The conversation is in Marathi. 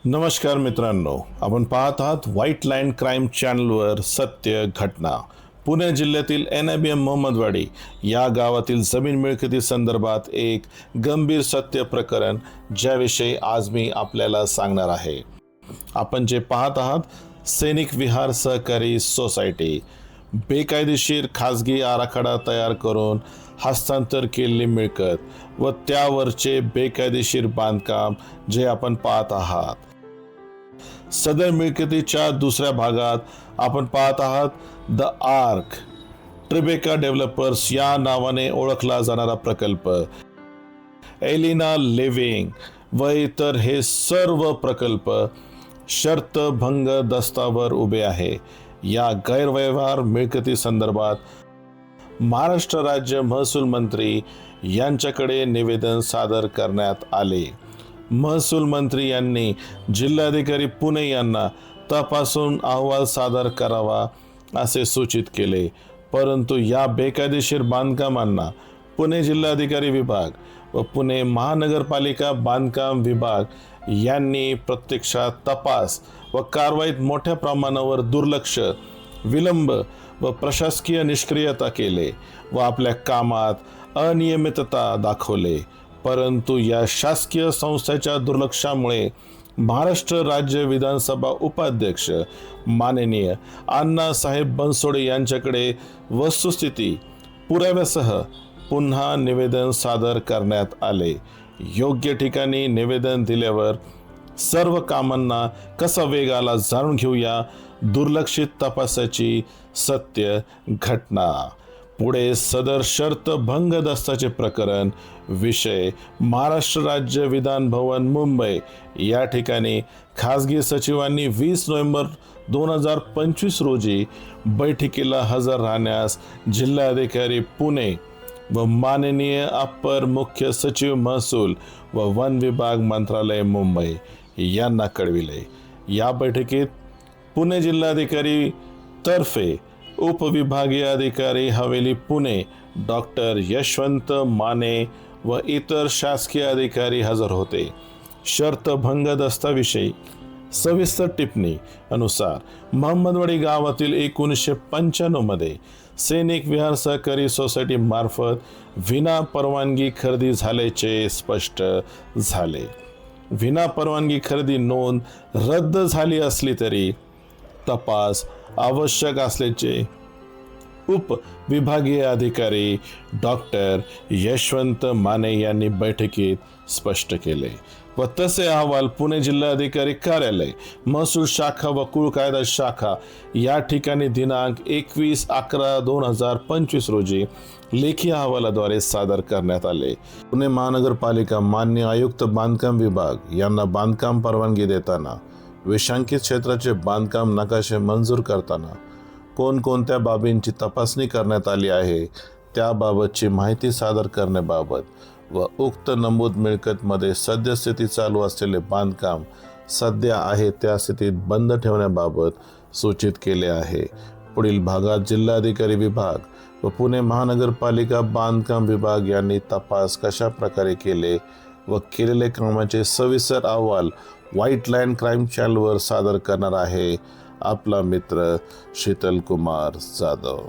नमस्कार मित्रांनो, आपण पाहत आहात व्हाईट लाईन क्राईम चॅनलवर सत्य घटना. पुणे जिल्ह्यातील NIBM मोहम्मदवाडी या गावातील जमीन मिळकती संदर्भात एक गंभीर सत्य प्रकरण ज्याविषयी आज मी आपल्याला सांगणार आहे. आपण जे पाहत आहात सैनिक विहार सहकारी सोसायटी बेकायदेशीर खाजगी आराखडा तयार करून हस्तांतर केलेली मिळकत व त्यावरचे बेकायदेशीर बांधकाम जे आपण पाहत आहात. सदर मिळकतीच्या दुसऱ्या भागात आपण पाहत आहात द आर्क ट्रिबेका डेव्हलपर्स या नावाने ओळखला जाणारा प्रकल्प, एलिना लिव्हिंग व इतर हे सर्व प्रकल्प शर्तभंग दस्तावर उभे आहे. या गैरव्यवहार मिळकती संदर्भात महाराष्ट्र राज्य महसूल मंत्री यांच्याकडे निवेदन सादर करण्यात आले. महसूल मंत्री यांनी जिल्हाधिकारी पुणे यांना तपासून अहवाल सादर करावा असे सूचित केले, परंतु या बेकायदेशीर बांधकामांना पुणे जिल्हाधिकारी विभाग व पुणे महानगरपालिका बांधकाम विभाग यांनी प्रत्यक्षात तपास व कारवाईत मोठ्या प्रमाणावर दुर्लक्ष, विलंब व प्रशासकीय निष्क्रियता केले व आपल्या कामात अनियमितता दाखवले. परंतु या शासकीय संस्थेच्या दुर्लक्षामुळे महाराष्ट्र राज्य विधानसभा उपाध्यक्ष माननीय अण्णासाहेब बनसोडे यांच्याकडे वस्तुस्थिती पुराव्यासह पुन्हा निवेदन सादर करण्यात आले. योग्य ठिकाणी निवेदन दिल्यावर सर्व कामांना कसा वेग आला जाणून घेऊया दुर्लक्षित तपासाची सत्य घटना. पुढे सदर शर्त भंग दस्ताचे प्रकरण, विषय महाराष्ट्र राज्य विधान भवन मुंबई या ठिकाणी खासगी सचिवांनी 20 नोव्हेंबर 2025 रोजी बैठकीला हजर राहण्यास जिल्हाधिकारी पुणे व माननीय अप्पर मुख्य सचिव महसूल व वन विभाग मंत्रालय मुंबई यांना कळविले. या बैठकीत पुणे जिल्हाधिकारी तर्फे उपविभागीय अधिकारी हवेली पुणे डॉक्टर यशवंत माने व इतर शासकीय अधिकारी हजर होते. शर्तभंग दस्ताविषयी सविस्तर टिप्पणी अनुसार मोहम्मदवाडी गावातील 1995 मध्ये सैनिक विहार सहकारी सोसायटी मार्फत विना परवानगी खरेदी झाल्याचे स्पष्ट झाले. विना परवानगी खरेदी नोंद रद्द झाली असली तरी तपास आवश्यक असल्याचे उप विभागीय अधिकारी डॉक्टर यशवंत माने यांनी बैठकीत स्पष्ट केले व तसे अहवाल पुणे जिल्हाधिकारी कार्यालय महसूल शाखा व कुळ कायदा शाखा या ठिकाणी दिनांक 21/11/2025 रोजी लेखी अहवालाद्वारे सादर करण्यात आले. पुणे महानगरपालिका मान्य आयुक्त बांधकाम विभाग यांना बांधकाम परवानगी देताना, विषांकित क्षेत्राचे बांधकाम नकाशे मंजूर करताना कोणकोणत्या बाबींची तपासणी करण्यात आली आहे त्याबाबतची माहिती सादर करण्याबाबत व उक्त नमूद मिळकतमध्ये सद्यस्थिती चालू असलेले बांधकाम सध्या आहे त्या स्थितीत बंद ठेवण्याबाबत सूचित केले आहे. पुढील भागात जिल्हाधिकारी विभाग व पुणे महानगरपालिका बांधकाम विभाग यांनी तपास कशा प्रकारे केले व केलेले कामाचे सविस्तर अहवाल व्हाईट लाईन क्राईम चॅनलवर सादर करणार आहे आपला मित्र शीतल कुमार जाधव.